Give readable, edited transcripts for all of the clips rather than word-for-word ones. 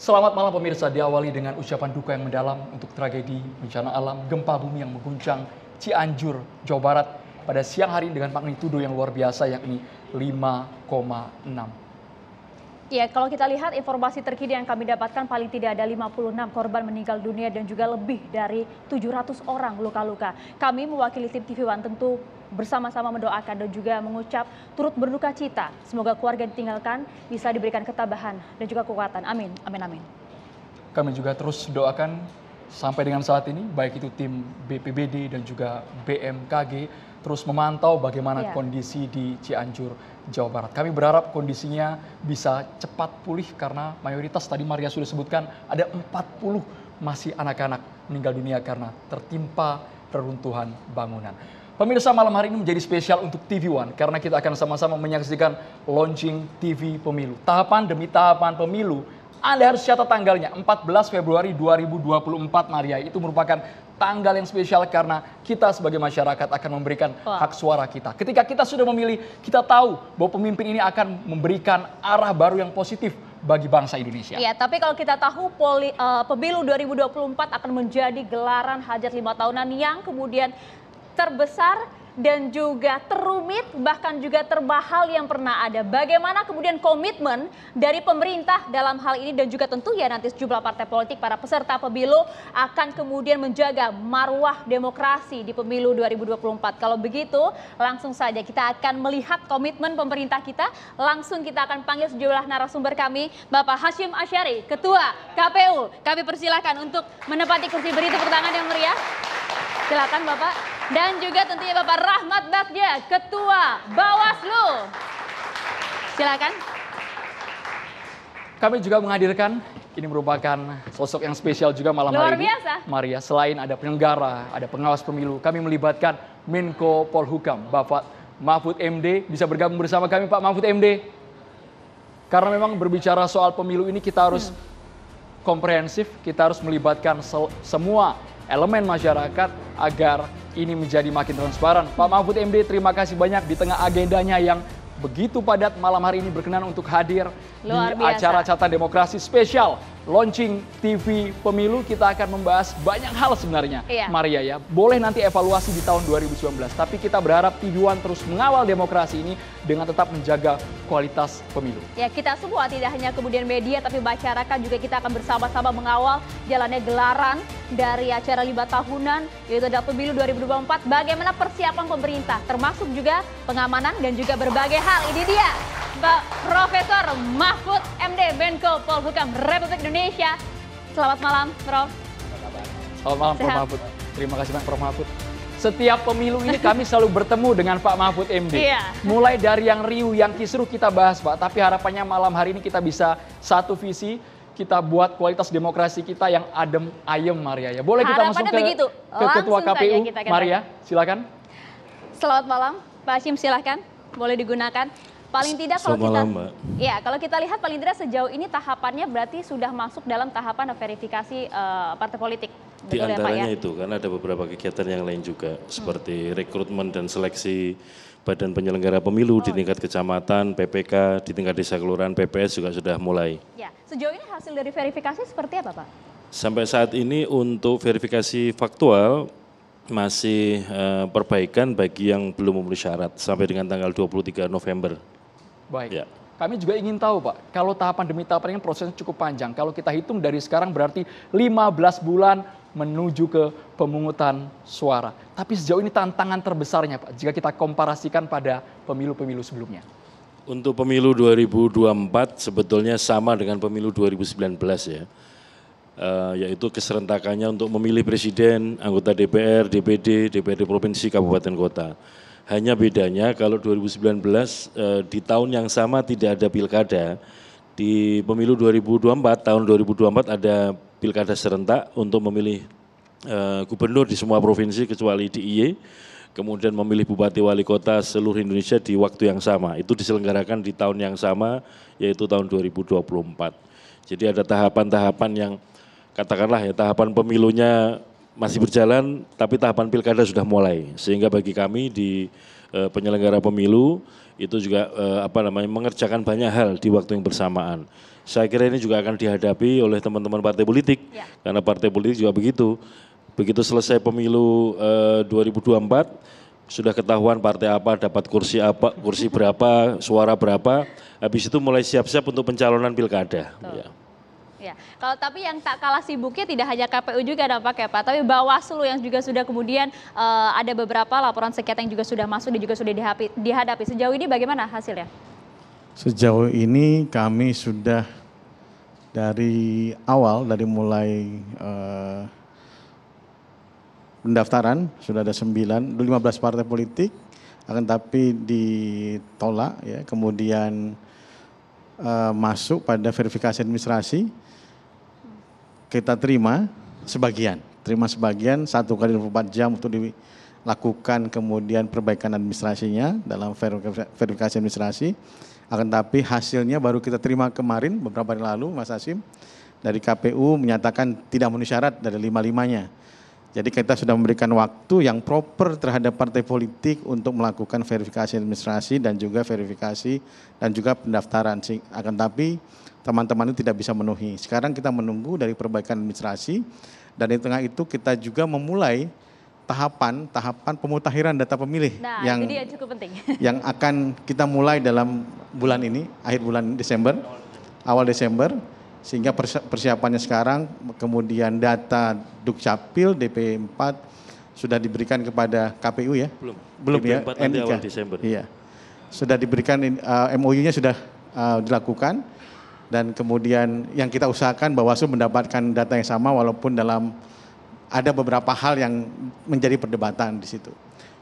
Selamat malam pemirsa, diawali dengan ucapan duka yang mendalam untuk tragedi bencana alam gempa bumi yang mengguncang Cianjur, Jawa Barat pada siang hari dengan magnitudo yang luar biasa yakni 5,6. Ya, kalau kita lihat informasi terkini yang kami dapatkan paling tidak ada 56 korban meninggal dunia dan juga lebih dari 700 orang luka-luka. Kami mewakili tim TV One tentu bersama-sama mendoakan dan juga mengucap turut berduka cita. Semoga keluarga yang ditinggalkan bisa diberikan ketabahan dan juga kekuatan. Amin, amin, amin. Kami juga terus doakan sampai dengan saat ini, baik itu tim BPBD dan juga BMKG terus memantau bagaimana kondisi di Cianjur, Jawa Barat. Kami berharap kondisinya bisa cepat pulih karena mayoritas tadi Maria sudah sebutkan ada 40 masih anak-anak meninggal dunia karena tertimpa reruntuhan bangunan. Pemirsa, malam hari ini menjadi spesial untuk TV One karena kita akan sama-sama menyaksikan launching TV Pemilu. Tahapan demi tahapan pemilu, Anda harus catat tanggalnya, 14 Februari 2024 Maria. Itu merupakan tanggal yang spesial karena kita sebagai masyarakat akan memberikan hak suara kita. Ketika kita sudah memilih, kita tahu bahwa pemimpin ini akan memberikan arah baru yang positif bagi bangsa Indonesia. Iya, tapi kalau kita tahu pemilu 2024 akan menjadi gelaran hajat 5 tahunan yang kemudian terbesar dan juga terumit bahkan juga termahal yang pernah ada. Bagaimana kemudian komitmen dari pemerintah dalam hal ini dan juga tentu ya nanti sejumlah partai politik para peserta pemilu akan kemudian menjaga marwah demokrasi di pemilu 2024. Kalau begitu langsung saja kita akan melihat komitmen pemerintah kita. Langsung kita akan panggil sejumlah narasumber kami, Bapak Hashim Asyari, Ketua KPU. Kami persilahkan untuk menempati kursi beri tepuk tangan yang meriah. Silakan Bapak. Dan juga tentunya Bapak Rahmat Bagja, Ketua Bawaslu. Silakan. Kami juga menghadirkan, ini merupakan sosok yang spesial juga malam hari ini. Luar biasa. Maria, selain ada penyelenggara, ada pengawas pemilu, kami melibatkan Menko Polhukam, Bapak Mahfud MD, bisa bergabung bersama kami Pak Mahfud MD. Karena memang berbicara soal pemilu ini kita harus komprehensif, kita harus melibatkan semua elemen masyarakat agar ini menjadi makin transparan. Pak Mahfud MD, terima kasih banyak di tengah agendanya yang begitu padat malam hari ini berkenan untuk hadir di acara Catatan Demokrasi spesial launching TV Pemilu. Kita akan membahas banyak hal sebenarnya, Maria ya. Boleh nanti evaluasi di tahun 2019, tapi kita berharap TV One terus mengawal demokrasi ini dengan tetap menjaga kualitas pemilu. Ya, kita semua tidak hanya kemudian media tapi masyarakat juga kita akan bersama-sama mengawal jalannya gelaran dari acara 5 tahunan yaitu adalah Pemilu 2024. Bagaimana persiapan pemerintah termasuk juga pengamanan dan juga berbagai hal. Ini dia Profesor Mahfud MD, Menko Polhukam Republik Indonesia. Selamat malam, Prof. Selamat malam, Prof Mahfud. Terima kasih banyak, Prof Mahfud. Setiap pemilu ini kami selalu bertemu dengan Pak Mahfud MD. Mulai dari yang riuh, yang kisruh kita bahas, Pak. Tapi harapannya malam hari ini kita bisa satu visi, kita buat kualitas demokrasi kita yang adem ayem, Maria ya. Boleh kita masuk ke Ketua KPU, Maria, silakan. Selamat malam, Pak Hashim, silakan. Boleh digunakan. Paling tidak kalau kalau kita lihat paling tidak sejauh ini tahapannya berarti sudah masuk dalam tahapan verifikasi partai politik. Di antaranya itu kan ada beberapa kegiatan yang lain juga seperti rekrutmen dan seleksi badan penyelenggara pemilu di tingkat kecamatan, PPK, di tingkat desa kelurahan, PPS juga sudah mulai. Ya, sejauh ini hasil dari verifikasi seperti apa, Pak? Sampai saat ini untuk verifikasi faktual masih perbaikan bagi yang belum memenuhi syarat sampai dengan tanggal 23 November. Baik, kami juga ingin tahu Pak, kalau tahapan demi tahapan ini prosesnya cukup panjang. Kalau kita hitung dari sekarang berarti 15 bulan menuju ke pemungutan suara. Tapi sejauh ini tantangan terbesarnya Pak, jika kita komparasikan pada pemilu-pemilu sebelumnya. Untuk pemilu 2024 sebetulnya sama dengan pemilu 2019 ya. Yaitu keserentakannya untuk memilih presiden, anggota DPR, DPD, DPRD provinsi, kabupaten kota. Hanya bedanya kalau 2019 di tahun yang sama tidak ada pilkada, di pemilu 2024, tahun 2024 ada pilkada serentak untuk memilih gubernur di semua provinsi kecuali DIY, kemudian memilih bupati wali kota seluruh Indonesia di waktu yang sama. Itu diselenggarakan di tahun yang sama yaitu tahun 2024. Jadi ada tahapan-tahapan yang katakanlah ya tahapan pemilunya masih berjalan, tapi tahapan pilkada sudah mulai. Sehingga bagi kami di penyelenggara pemilu itu juga mengerjakan banyak hal di waktu yang bersamaan. Saya kira ini juga akan dihadapi oleh teman-teman partai politik, karena partai politik juga begitu. Begitu selesai pemilu 2024, sudah ketahuan partai apa dapat kursi berapa, suara berapa, habis itu mulai siap-siap untuk pencalonan pilkada. Ya, kalau tapi yang tak kalah sibuknya tidak hanya KPU juga dampaknya Pak, tapi Bawaslu yang juga sudah kemudian ada beberapa laporan sengketa yang juga sudah masuk dan juga sudah dihadapi. Sejauh ini bagaimana hasilnya? Sejauh ini kami sudah dari awal, dari mulai pendaftaran sudah ada 15 partai politik, akan tapi ditolak, ya. Kemudian masuk pada verifikasi administrasi, kita terima sebagian 1 kali 24 jam untuk dilakukan kemudian perbaikan administrasinya dalam verifikasi administrasi. Akan tapi hasilnya baru kita terima kemarin beberapa hari lalu, Mas Hasim, dari KPU menyatakan tidak memenuhi syarat dari 5-5-nya. Jadi kita sudah memberikan waktu yang proper terhadap partai politik untuk melakukan verifikasi administrasi dan juga verifikasi dan juga pendaftaran. Akan tapi teman-teman itu tidak bisa memenuhi. Sekarang kita menunggu dari perbaikan administrasi, dan di tengah itu kita juga memulai tahapan pemutakhiran data pemilih yang ini cukup penting. Yang akan kita mulai dalam bulan ini, akhir bulan Desember, awal Desember, sehingga persiapannya sekarang, kemudian data Dukcapil DP4 sudah diberikan kepada KPU, ya? Belum ya? DP4 nanti awal Desember. Iya. Sudah diberikan, MOU-nya sudah dilakukan, dan kemudian yang kita usahakan Bawaslu mendapatkan data yang sama walaupun ada beberapa hal yang menjadi perdebatan di situ.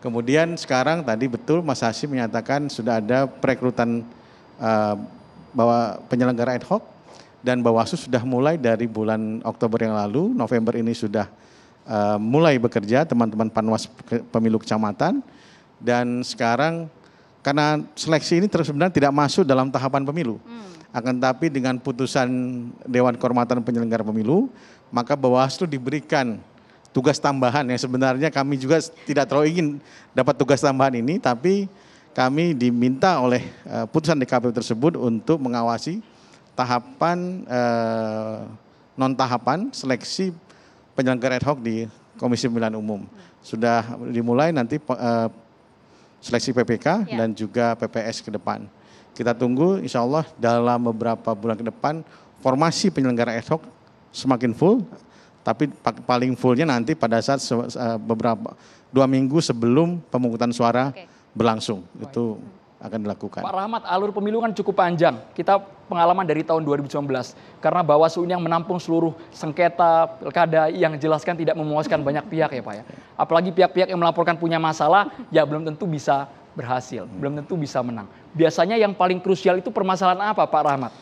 Kemudian sekarang tadi betul Mas Hasim menyatakan sudah ada perekrutan bahwa penyelenggara ad hoc, dan Bawaslu sudah mulai dari bulan Oktober yang lalu, November ini sudah mulai bekerja teman-teman Panwas Pemilu Kecamatan, dan sekarang karena seleksi ini sebenarnya tidak masuk dalam tahapan pemilu. Akan tapi dengan putusan Dewan Kehormatan Penyelenggara Pemilu, maka Bawaslu diberikan tugas tambahan yang sebenarnya kami juga tidak terlalu ingin dapat tugas tambahan ini, tapi kami diminta oleh putusan DKPU tersebut untuk mengawasi tahapan non-tahapan seleksi penyelenggara ad hoc di Komisi Pemilihan Umum. Sudah dimulai nanti seleksi PPK dan juga PPS ke depan. Kita tunggu insya Allah dalam beberapa bulan ke depan formasi penyelenggara ad hoc semakin full, tapi paling fullnya nanti pada saat 2 minggu sebelum pemungutan suara berlangsung. Itu akan dilakukan. Pak Rahmat, alur pemilu kan cukup panjang. Kita pengalaman dari tahun 2019, karena Bawaslu ini yang menampung seluruh sengketa pilkada yang jelaskan tidak memuaskan banyak pihak, ya Pak, ya. Apalagi pihak-pihak yang melaporkan punya masalah, ya belum tentu bisa berhasil, belum tentu bisa menang. Biasanya yang paling krusial itu permasalahan apa, Pak Rahmat?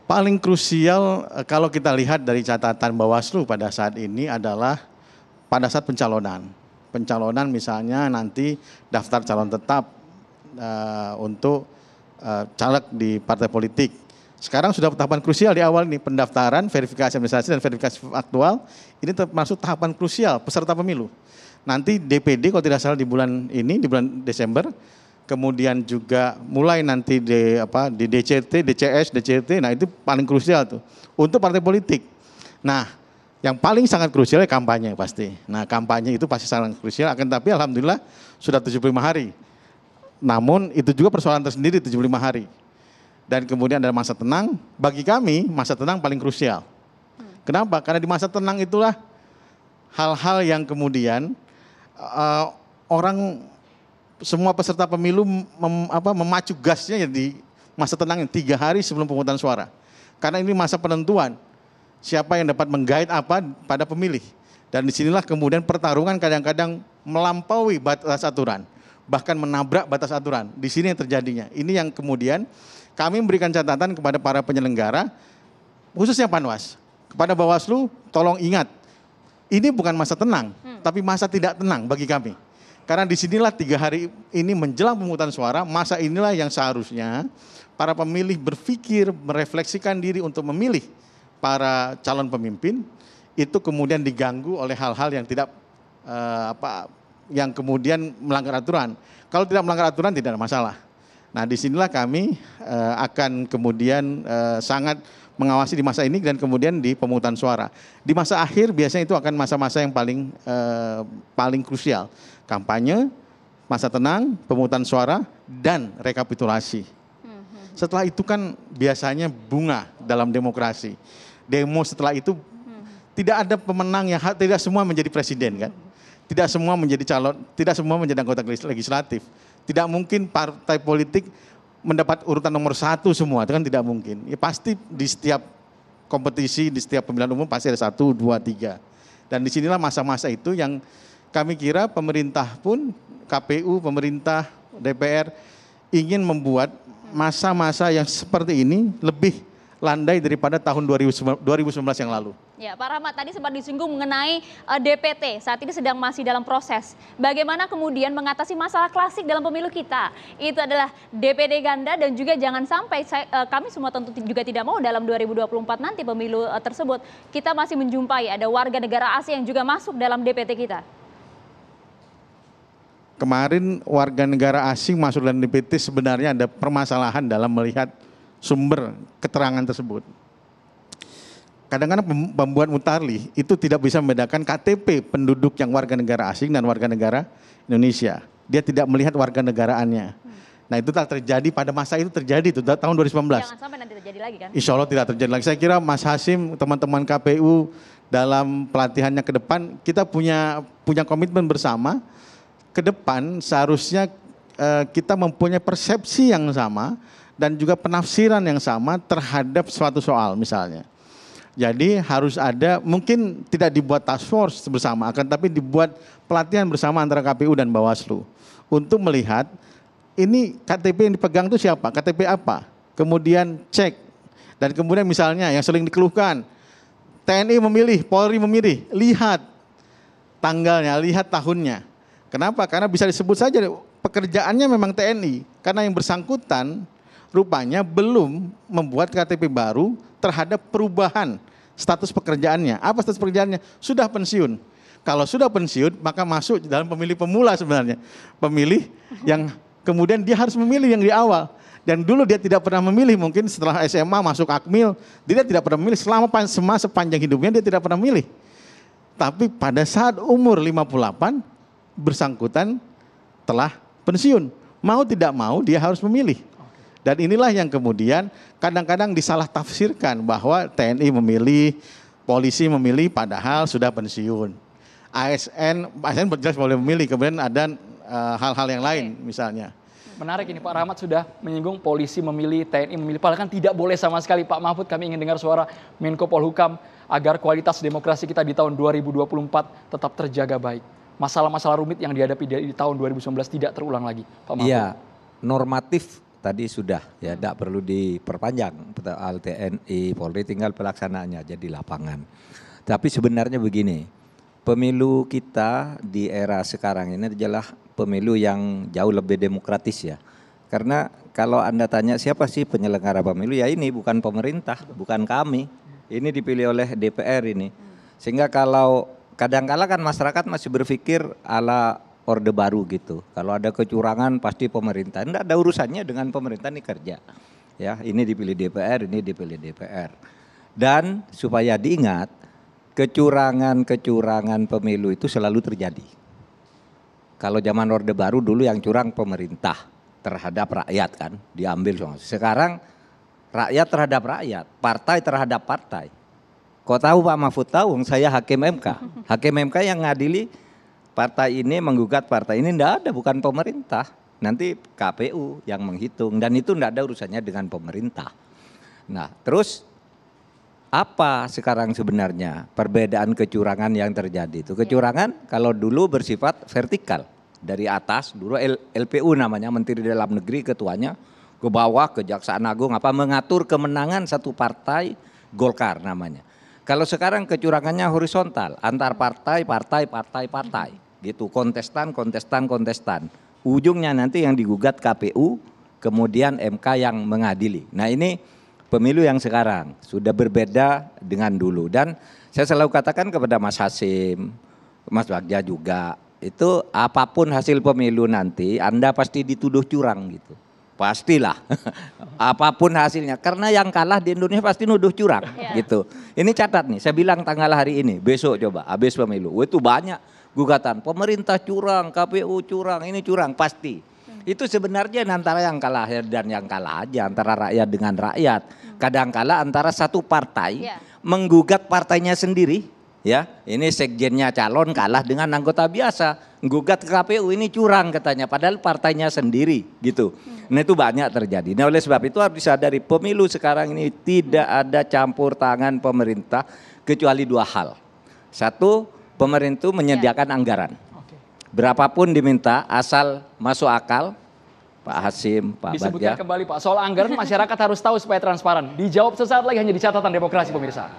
Paling krusial kalau kita lihat dari catatan Bawaslu pada saat ini adalah pada saat pencalonan. Pencalonan misalnya nanti daftar calon tetap untuk caleg di partai politik. Sekarang sudah tahapan krusial di awal ini, pendaftaran, verifikasi administrasi dan verifikasi aktual. Ini termasuk tahapan krusial peserta pemilu. Nanti DPD kalau tidak salah di bulan ini, di bulan Desember, kemudian juga mulai nanti di DCT, DCS, DCT, nah itu paling krusial tuh untuk partai politik. Nah, yang paling sangat krusial kampanye pasti. Nah, kampanye itu pasti sangat krusial, akan tapi alhamdulillah sudah 75 hari. Namun itu juga persoalan tersendiri 75 hari. Dan kemudian ada masa tenang, bagi kami masa tenang paling krusial. Kenapa? Karena di masa tenang itulah hal-hal yang kemudian orang semua peserta pemilu memacu gasnya di masa tenang yang 3 hari sebelum pemungutan suara. Karena ini masa penentuan siapa yang dapat menggait apa pada pemilih. Dan disinilah kemudian pertarungan kadang-kadang melampaui batas aturan, bahkan menabrak batas aturan. Di sini yang terjadinya. Ini yang kemudian kami memberikan catatan kepada para penyelenggara, khususnya Panwas, kepada Bawaslu, tolong ingat, ini bukan masa tenang, tapi masa tidak tenang bagi kami. Karena disinilah 3 hari ini menjelang pemungutan suara, masa inilah yang seharusnya para pemilih berpikir, merefleksikan diri untuk memilih para calon pemimpin, itu kemudian diganggu oleh hal-hal yang tidak yang kemudian melanggar aturan. Kalau tidak melanggar aturan tidak ada masalah. Nah, disinilah kami akan kemudian sangat mengawasi di masa ini dan kemudian di pemungutan suara. Di masa akhir biasanya itu akan masa-masa yang paling krusial. Kampanye, masa tenang, pemungutan suara, dan rekapitulasi. Setelah itu kan biasanya bunga dalam demokrasi. Demo setelah itu tidak ada pemenang yang tidak semua menjadi presiden kan. Tidak semua menjadi calon, tidak semua menjadi anggota legislatif. Tidak mungkin partai politik mendapat urutan nomor 1 semua, itu kan tidak mungkin. Ya pasti di setiap kompetisi, di setiap pemilihan umum pasti ada 1, 2, 3. Dan disinilah masa-masa itu yang kami kira pemerintah pun, KPU, pemerintah, DPR ingin membuat masa-masa yang seperti ini lebih landai daripada tahun 2019 yang lalu. Ya, Pak Rahmat tadi sempat disinggung mengenai DPT, saat ini sedang masih dalam proses. Bagaimana kemudian mengatasi masalah klasik dalam pemilu kita? Itu adalah DPD ganda dan juga jangan sampai kami semua tentu juga tidak mau dalam 2024 nanti pemilu tersebut kita masih menjumpai ada warga negara asing yang juga masuk dalam DPT kita. Kemarin warga negara asing masuk dalam DPT sebenarnya ada permasalahan dalam melihat sumber keterangan tersebut. Kadang-kadang pembuat Mutarli itu tidak bisa membedakan KTP penduduk yang warga negara asing dan warga negara Indonesia. Dia tidak melihat warga negaraannya. Nah itu tak terjadi pada masa itu terjadi itu tahun 2019. Jangan sampai nanti terjadi lagi kan? Insya Allah tidak terjadi lagi. Saya kira Mas Hasim, teman-teman KPU dalam pelatihannya ke depan kita punya komitmen bersama. Ke depan seharusnya kita mempunyai persepsi yang sama dan juga penafsiran yang sama terhadap suatu soal misalnya. Jadi harus ada, mungkin tidak dibuat task force bersama, akan tapi dibuat pelatihan bersama antara KPU dan Bawaslu untuk melihat ini KTP yang dipegang itu siapa, KTP apa, kemudian cek, dan kemudian misalnya yang sering dikeluhkan, TNI memilih, Polri memilih, lihat tanggalnya, lihat tahunnya. Kenapa? Karena bisa disebut saja pekerjaannya memang TNI, karena yang bersangkutan rupanya belum membuat KTP baru terhadap perubahan status pekerjaannya. Apa status pekerjaannya? Sudah pensiun. Kalau sudah pensiun, maka masuk dalam pemilih pemula sebenarnya. Pemilih yang kemudian dia harus memilih yang di awal. Dan dulu dia tidak pernah memilih, mungkin setelah SMA masuk Akmil, dia tidak pernah memilih. Selama sepanjang hidupnya dia tidak pernah memilih. Tapi pada saat umur 58, bersangkutan telah pensiun. Mau tidak mau dia harus memilih. Dan inilah yang kemudian kadang-kadang disalah tafsirkan bahwa TNI memilih, polisi memilih padahal sudah pensiun. ASN jelas boleh memilih, kemudian ada hal-hal yang lain misalnya. Menarik ini Pak Rahmat sudah menyinggung polisi memilih, TNI memilih, padahal kan tidak boleh sama sekali. Pak Mahfud, kami ingin dengar suara Menko Polhukam agar kualitas demokrasi kita di tahun 2024 tetap terjaga baik. Masalah-masalah rumit yang dihadapi di tahun 2019 tidak terulang lagi, Pak Mahfud. Iya, normatif tadi sudah ya, tidak perlu diperpanjang soal TNI, Polri, tinggal pelaksanaannya aja di lapangan. Tapi sebenarnya begini, pemilu kita di era sekarang ini adalah pemilu yang jauh lebih demokratis ya. Karena kalau Anda tanya siapa sih penyelenggara pemilu, ya ini bukan pemerintah, bukan kami. Ini dipilih oleh DPR ini. Sehingga kalau kadang-kala kan masyarakat masih berpikir ala Orde Baru gitu. Kalau ada kecurangan pasti pemerintah. Tidak ada urusannya dengan pemerintah, ini kerja. Ya, ini dipilih DPR, ini dipilih DPR. Dan supaya diingat, kecurangan pemilu itu selalu terjadi. Kalau zaman Orde Baru dulu yang curang pemerintah terhadap rakyat kan, diambil semua. Sekarang rakyat terhadap rakyat, partai terhadap partai. Kau tahu Pak Mahfud tahu, saya hakim MK. Hakim MK yang ngadili partai ini menggugat partai ini, enggak ada, bukan pemerintah. Nanti KPU yang menghitung dan itu enggak ada urusannya dengan pemerintah. Nah, terus apa sekarang sebenarnya perbedaan kecurangan yang terjadi itu? Kecurangan kalau dulu bersifat vertikal. Dari atas, dulu LPU namanya, Menteri Dalam Negeri ketuanya, ke bawah Kejaksaan Agung apa mengatur kemenangan satu partai, Golkar namanya. Kalau sekarang kecurangannya horizontal, antar partai gitu, kontestan. Ujungnya nanti yang digugat KPU, kemudian MK yang mengadili. Nah ini pemilu yang sekarang sudah berbeda dengan dulu. Dan saya selalu katakan kepada Mas Hasim, Mas Bagja juga, itu apapun hasil pemilu nanti Anda pasti dituduh curang gitu. Pastilah. Apapun hasilnya, karena yang kalah di Indonesia pasti nuduh curang gitu. Ini catat nih, saya bilang tanggal hari ini, besok coba habis pemilu. Itu banyak gugatan, pemerintah curang, KPU curang, ini curang pasti. Itu sebenarnya antara yang kalah dan yang kalah aja, antara rakyat dengan rakyat. Kadang-kala antara satu partai menggugat partainya sendiri, ya. Ini sekjennya calon kalah dengan anggota biasa, gugat ke KPU ini curang katanya, padahal partainya sendiri gitu. Nah itu banyak terjadi. Nah oleh sebab itu harus disadari pemilu sekarang ini tidak ada campur tangan pemerintah kecuali dua hal. Satu, pemerintah menyediakan anggaran. Berapapun diminta asal masuk akal. Pak Hasim, Pak Disebutkan Bagja. kembali Pak, soal anggaran masyarakat harus tahu supaya transparan. Dijawab sesaat lagi hanya di catatan demokrasi pemirsa.